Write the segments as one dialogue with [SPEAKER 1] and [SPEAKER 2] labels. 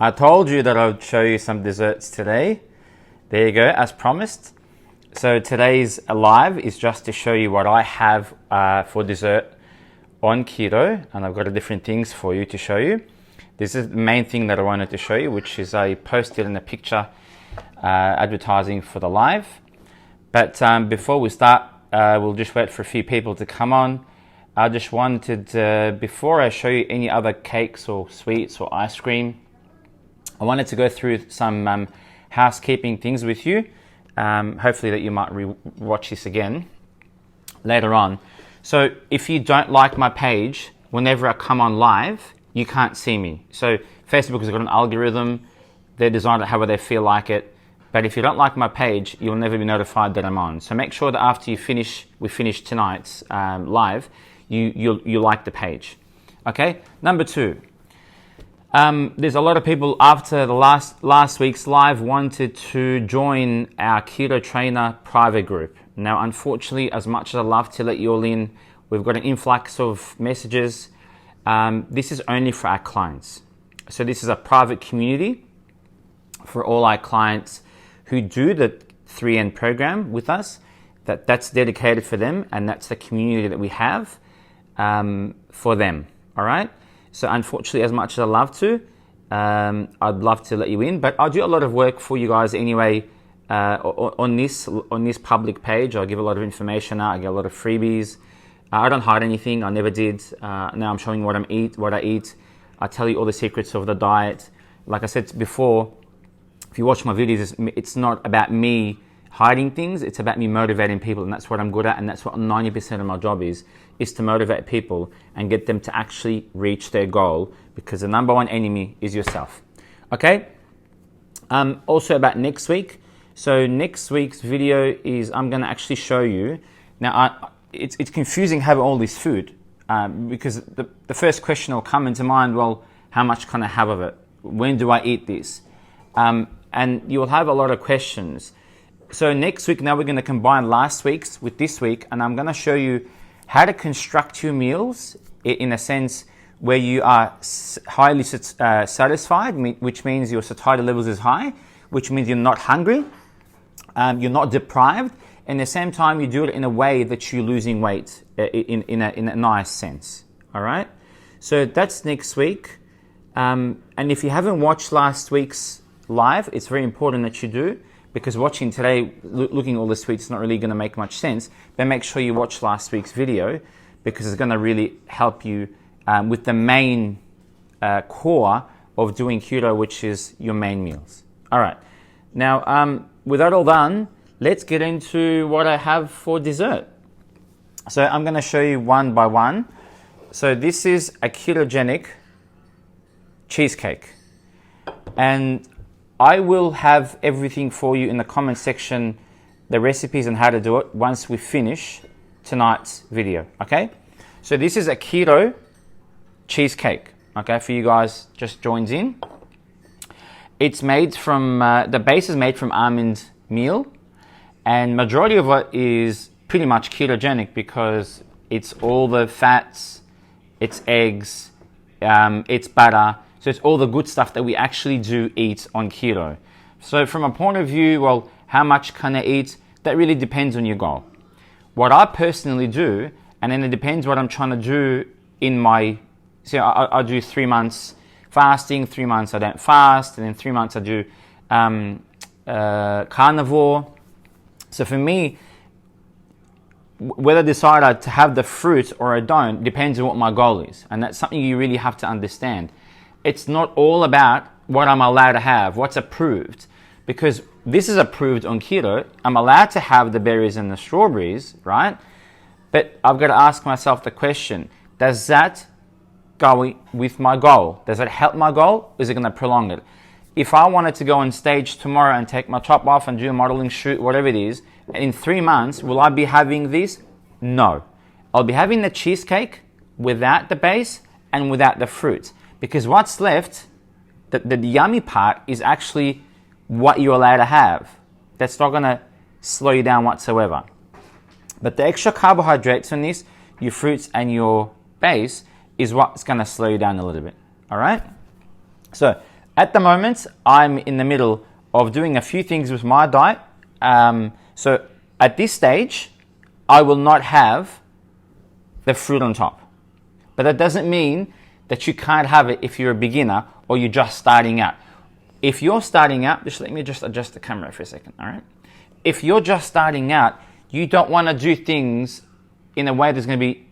[SPEAKER 1] I told you that I would show you some desserts today. There you go, as promised. So today's live is just to show you what I have for dessert on keto, and I've got different things for you to show you. This is the main thing that I wanted to show you, which is I posted in a picture advertising for the live. But before we start, we'll just wait for a few people to come on. I just wanted, before I show you any other cakes or sweets or ice cream, I wanted to go through some housekeeping things with you. Hopefully that you might watch this again later on. So if you don't like my page, whenever I come on live, you can't see me. So Facebook has got an algorithm. They're designed however they feel like it. But if you don't like my page, you'll never be notified that I'm on. So make sure that after we finish tonight's live, you like the page. Okay. Number two. There's a lot of people after the last week's live wanted to join our Keto Trainer private group. Now, unfortunately, as much as I'd love to let you all in, we've got an influx of messages. This is only for our clients. So this is a private community for all our clients who do the 3N program with us. That's dedicated for them, and that's the community that we have for them. All right. So unfortunately, as much as I'd love to, I'd love to let you in, but I do a lot of work for you guys anyway on this public page. I give a lot of information out. I get a lot of freebies. I don't hide anything. I never did. Now I'm showing what I eat. I tell you all the secrets of the diet. Like I said before, if you watch my videos, it's not about me hiding things. It's about me motivating people, and that's what I'm good at, and that's what 90% of my job is to motivate people and get them to actually reach their goal, because the number one enemy is yourself. Okay? Also about next week. So next week's video is I'm going to actually show you. Now, it's confusing having all this food because the first question will come into mind, well, how much can I have of it? When do I eat this? And you'll have a lot of questions. So next week, now we're going to combine last week's with this week, and I'm going to show you how to construct your meals in a sense where you are highly satisfied, which means your satiety levels is high, which means you're not hungry, you're not deprived, and at the same time you do it in a way that you're losing weight in a nice sense. All right? So that's next week. And if you haven't watched last week's live, it's very important that you do, because watching today, looking at all the sweets is not really going to make much sense. But make sure you watch last week's video, because it's going to really help you with the main core of doing keto, which is your main meals. All right. Now, with that all done, let's get into what I have for dessert. So I'm going to show you one by one. So this is a ketogenic cheesecake. And I will have everything for you in the comment section, the recipes and how to do it, once we finish tonight's video, okay? So this is a keto cheesecake, okay, for you guys just joins in. It's made from, the base is made from almond meal, and majority of it is pretty much ketogenic because it's all the fats, it's eggs, it's butter. So it's all the good stuff that we actually do eat on keto. So from a point of view, well, how much can I eat? That really depends on your goal. What I personally do, and then it depends what I'm trying to do in my, so I do 3 months fasting, 3 months I don't fast, and then 3 months I do carnivore. So for me, whether I decide to have the fruit or I don't depends on what my goal is. And that's something you really have to understand. It's not all about what I'm allowed to have, what's approved, because this is approved on keto. I'm allowed to have the berries and the strawberries, right? But I've got to ask myself the question, does that go with my goal? Does it help my goal? Is it going to prolong it? If I wanted to go on stage tomorrow and take my top off and do a modeling shoot, whatever it is, in 3 months, will I be having this? No. I'll be having the cheesecake without the base and without the fruit. Because what's left, the yummy part, is actually what you're allowed to have. That's not going to slow you down whatsoever. But the extra carbohydrates on this, your fruits and your base, is what's going to slow you down a little bit. All right? So At the moment, I'm in the middle of doing a few things with my diet. So at this stage, I will not have the fruit on top. But that doesn't mean that you can't have it if you're a beginner or you're just starting out. If you're starting out, just let me just adjust the camera for a second, all right? If you're just starting out, you don't want to do things in a way that's going to be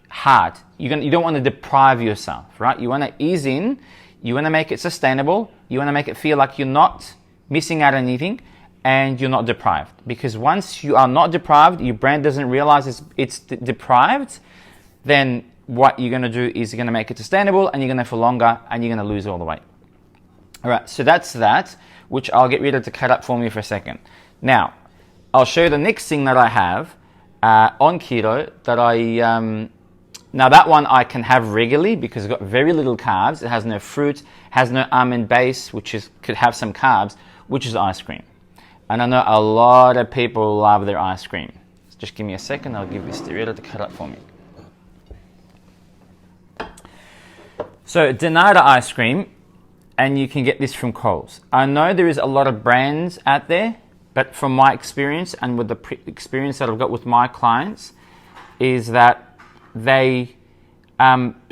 [SPEAKER 1] hard. You don't want to deprive yourself, right? You want to ease in, you want to make it sustainable, you want to make it feel like you're not missing out on anything and you're not deprived. Because once you are not deprived, your brain doesn't realize it's deprived, then what you're going to do is you're going to make it sustainable and you're going to for longer and you're going to lose all the weight. All right, so that's that, which I'll get Rita to cut up for me for a second. Now, I'll show you the next thing that I have on keto that now that one I can have regularly because it's got very little carbs. It has no fruit, has no almond base, could have some carbs, which is ice cream. And I know a lot of people love their ice cream. Just give me a second, I'll give this to Rita to cut up for me. So, Donata ice cream, and you can get this from Coles. I know there is a lot of brands out there, but from my experience and with the experience that I've got with my clients, is that they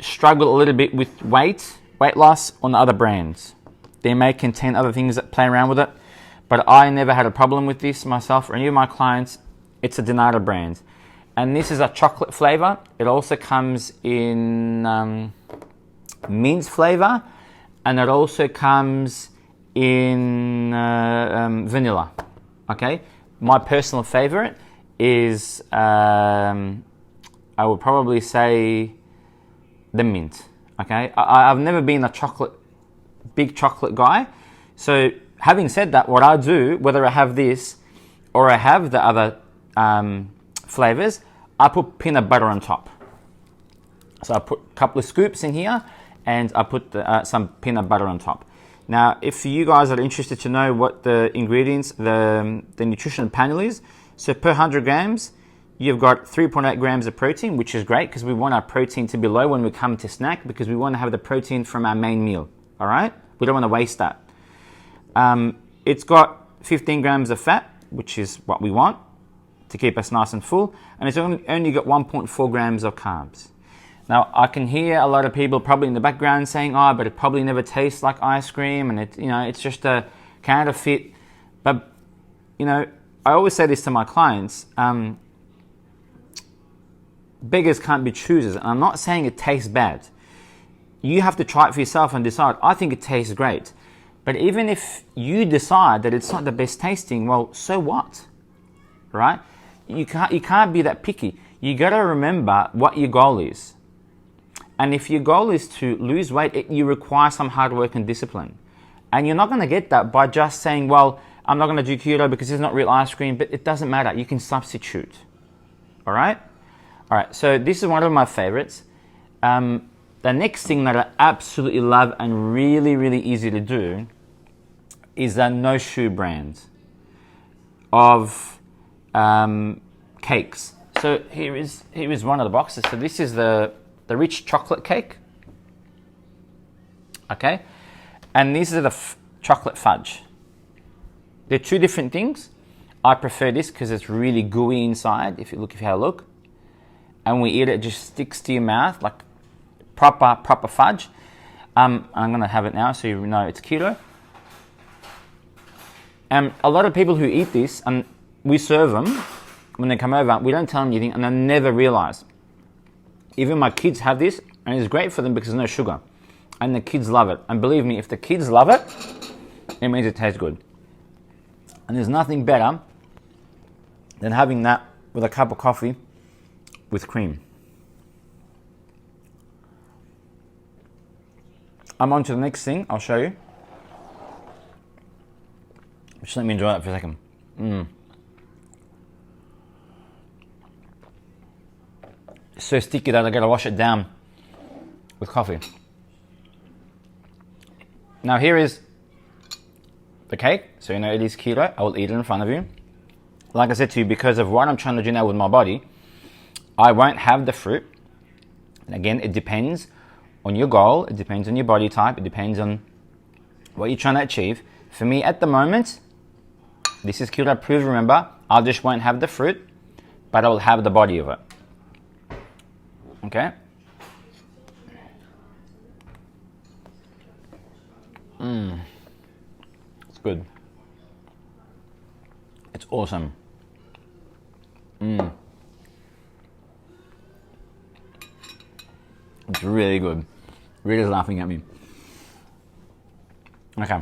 [SPEAKER 1] struggle a little bit with weight loss on other brands. They may contain other things that play around with it, but I never had a problem with this myself or any of my clients. It's a Donata brand. And this is a chocolate flavor. It also comes in mint flavor, and it also comes in vanilla. Okay, my personal favorite is I would probably say the mint. Okay, I've never been a big chocolate guy. So having said that, what I do, whether I have this or I have the other flavors, I put peanut butter on top. So I put a couple of scoops in here, and I put some peanut butter on top. Now, if you guys are interested to know what the ingredients, the nutritional panel is, so per 100 grams, you've got 3.8 grams of protein, which is great because we want our protein to be low when we come to snack because we want to have the protein from our main meal, all right? We don't want to waste that. It's got 15 grams of fat, which is what we want to keep us nice and full, and it's only got 1.4 grams of carbs. Now, I can hear a lot of people probably in the background saying, oh, but it probably never tastes like ice cream and it's just a counterfeit. But, I always say this to my clients, beggars can't be choosers. And I'm not saying it tastes bad. You have to try it for yourself and decide, I think it tastes great. But even if you decide that it's not the best tasting, well, so what, right? You can't be that picky. You got to remember what your goal is. And if your goal is to lose weight, you require some hard work and discipline. And you're not going to get that by just saying, well, I'm not going to do keto because it's not real ice cream, but it doesn't matter. You can substitute. All right? All right, so this is one of my favorites. The next thing that I absolutely love and really, really easy to do is the No Shoe brand of cakes. So here is one of the boxes. So this is the rich chocolate cake, okay? And these are the chocolate fudge. They're two different things. I prefer this because it's really gooey inside, if you have a look. And when we eat it, it just sticks to your mouth like proper fudge. I'm gonna have it now so you know it's keto. And a lot of people who eat this, and we serve them when they come over, we don't tell them anything and they never realize. Even my kids have this, and it's great for them because there's no sugar. And the kids love it. And believe me, if the kids love it, it means it tastes good. And there's nothing better than having that with a cup of coffee with cream. I'm on to the next thing, I'll show you. Just let me enjoy that for a second. It's so sticky that I gotta wash it down with coffee. Now here is the cake, so you know it is keto. I will eat it in front of you. Like I said to you, because of what I'm trying to do now with my body, I won't have the fruit. And again, it depends on your goal, it depends on your body type, it depends on what you're trying to achieve. For me at the moment, this is keto approved, remember, I just won't have the fruit, but I will have the body of it. Okay? It's good. It's awesome. It's really good. Rita's laughing at me. Okay.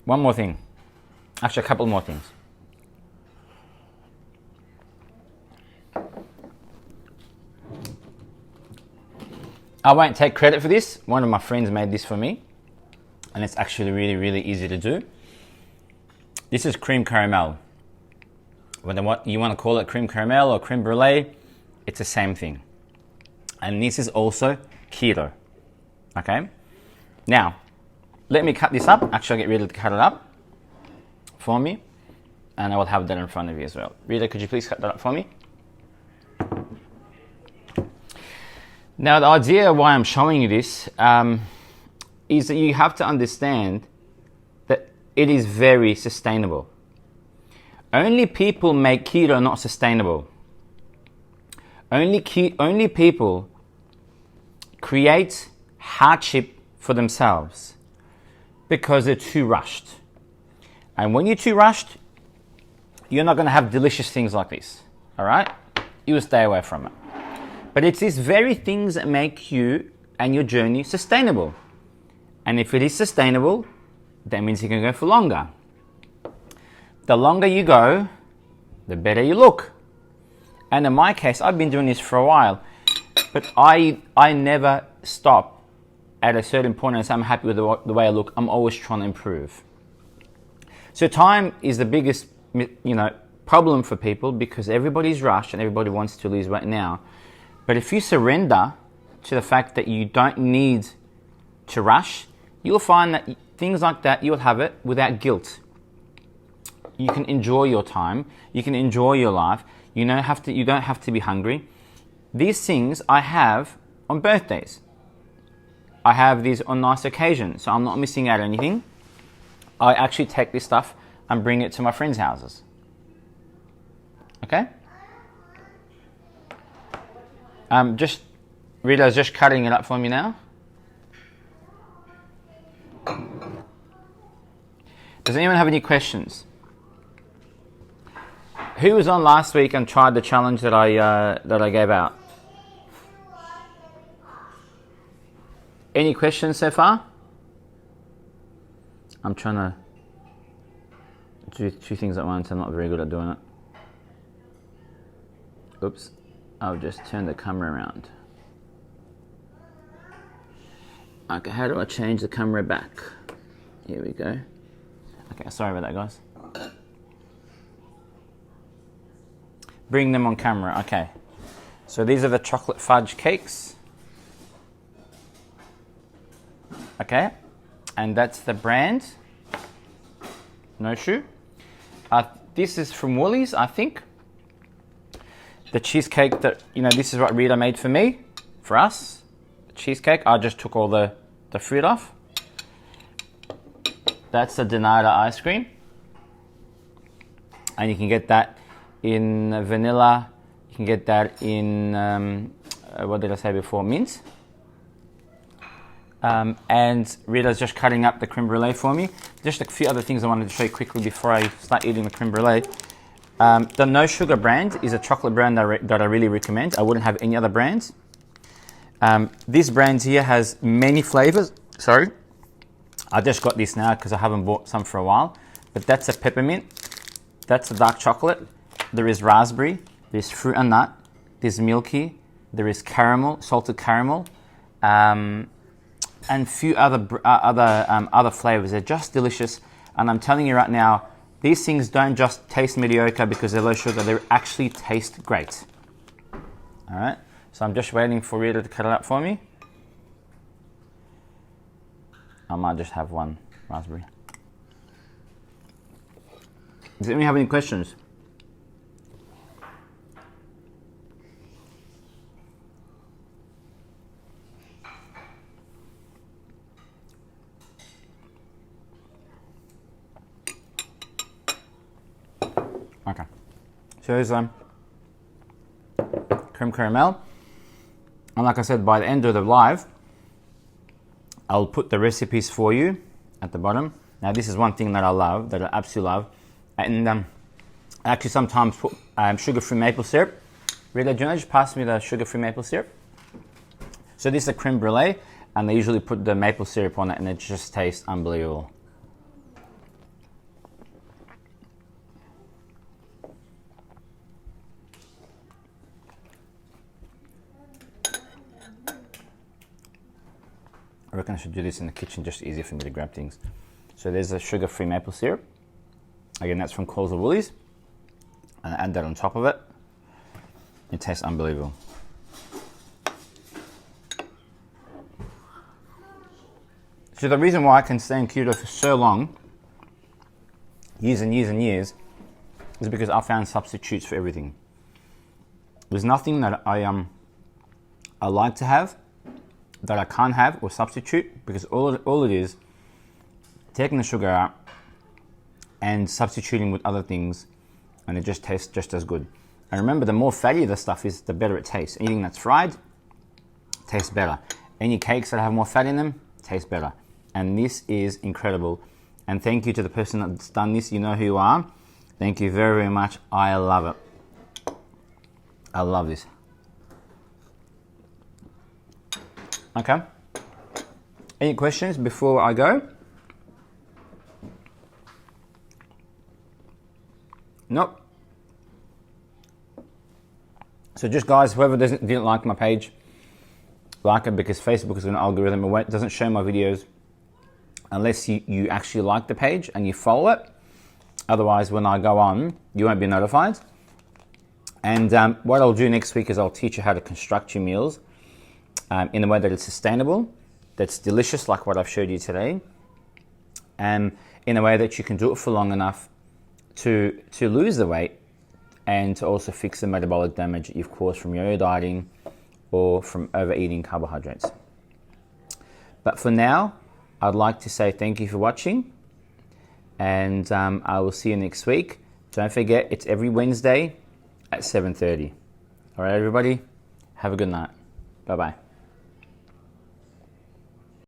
[SPEAKER 1] One more thing. Actually, a couple more things. I won't take credit for this. One of my friends made this for me. And it's actually really, really easy to do. This is cream caramel. Whether what you want to call it cream caramel or creme brulee, it's the same thing. And this is also keto. Okay? Now, let me cut this up. Actually, I'll get Rita to cut it up for me. And I will have that in front of you as well. Rita, could you please cut that up for me? Now, the idea why I'm showing you this is that you have to understand that it is very sustainable. Only people make keto not sustainable. Only people create hardship for themselves because they're too rushed. And when you're too rushed, you're not going to have delicious things like this. All right? You will stay away from it. But it's these very things that make you and your journey sustainable. And if it is sustainable, that means you can go for longer. The longer you go, the better you look. And in my case, I've been doing this for a while, but I never stop at a certain point and say I'm happy with the way I look. I'm always trying to improve. So time is the biggest, problem for people because everybody's rushed and everybody wants to lose weight now. But if you surrender to the fact that you don't need to rush, you'll find that things like that, you'll have it without guilt. You can enjoy your time. You can enjoy your life. You don't have to be hungry. These things I have on birthdays. I have these on nice occasions, so I'm not missing out on anything. I actually take this stuff and bring it to my friends' houses. Okay? Rita's just cutting it up for me now. Does anyone have any questions? Who was on last week and tried the challenge that I gave out? Any questions so far? I'm trying to do two things at once. I'm not very good at doing it. Oops. I'll just turn the camera around. Okay, how do I change the camera back? Here we go. Okay, sorry about that, guys. Bring them on camera. Okay. So these are the chocolate fudge cakes. Okay. And that's the brand. No shoe. This is from Woolies, I think. The cheesecake that, this is what Rita made for me, for us. The cheesecake, I just took all the fruit off. That's the Donata ice cream. And you can get that in vanilla. You can get that in, what did I say before, mint. And Rita's just cutting up the creme brulee for me. Just a few other things I wanted to show you quickly before I start eating the creme brulee. The No Sugar brand is a chocolate brand that I really recommend. I wouldn't have any other brands. This brand here has many flavors. Sorry. I just got this now because I haven't bought some for a while. But that's a peppermint. That's a dark chocolate. There is raspberry. There's fruit and nut. There's milky. There is caramel, salted caramel. And few other flavors. They're just delicious. And I'm telling you right now, these things don't just taste mediocre because they're low sugar. They actually taste great. All right. So I'm just waiting for Rita to cut it up for me. I might just have one raspberry. Does anyone have any questions? Okay. So here's creme caramel. And like I said, by the end of the live, I'll put the recipes for you at the bottom. Now this is one thing that I love, that I absolutely love. And I actually sometimes put sugar-free maple syrup. Rita, do you want to just pass me the sugar-free maple syrup? So this is a creme brulee, and they usually put the maple syrup on it, and it just tastes unbelievable. I reckon I should do this in the kitchen, just easier for me to grab things. So there's a sugar-free maple syrup. Again, that's from Coles or Woolies. And I add that on top of it. It tastes unbelievable. So the reason why I can stay in keto for so long, years and years and years, is because I found substitutes for everything. There's nothing that I like to have that I can't have or substitute, because all it is taking the sugar out and substituting with other things, and it just tastes just as good. And remember, the more fatty the stuff is, the better it tastes. Anything that's fried tastes better. Any cakes that have more fat in them taste better. And this is incredible. And thank you to the person that's done this. You know who you are. Thank you very, very much. I love it. I love this. Okay. Any questions before I go? Nope. So just guys, whoever didn't like my page, like it, because Facebook is an algorithm. It doesn't show my videos unless you actually like the page and you follow it. Otherwise, when I go on, you won't be notified. And what I'll do next week is I'll teach you how to construct your meals in a way that it's sustainable, that's delicious, like what I've showed you today, and in a way that you can do it for long enough to lose the weight, and to also fix the metabolic damage that you've caused from yo-yo dieting or from overeating carbohydrates. But for now, I'd like to say thank you for watching, and I will see you next week. Don't forget, it's every Wednesday at 7:30. All right, everybody, have a good night. Bye-bye.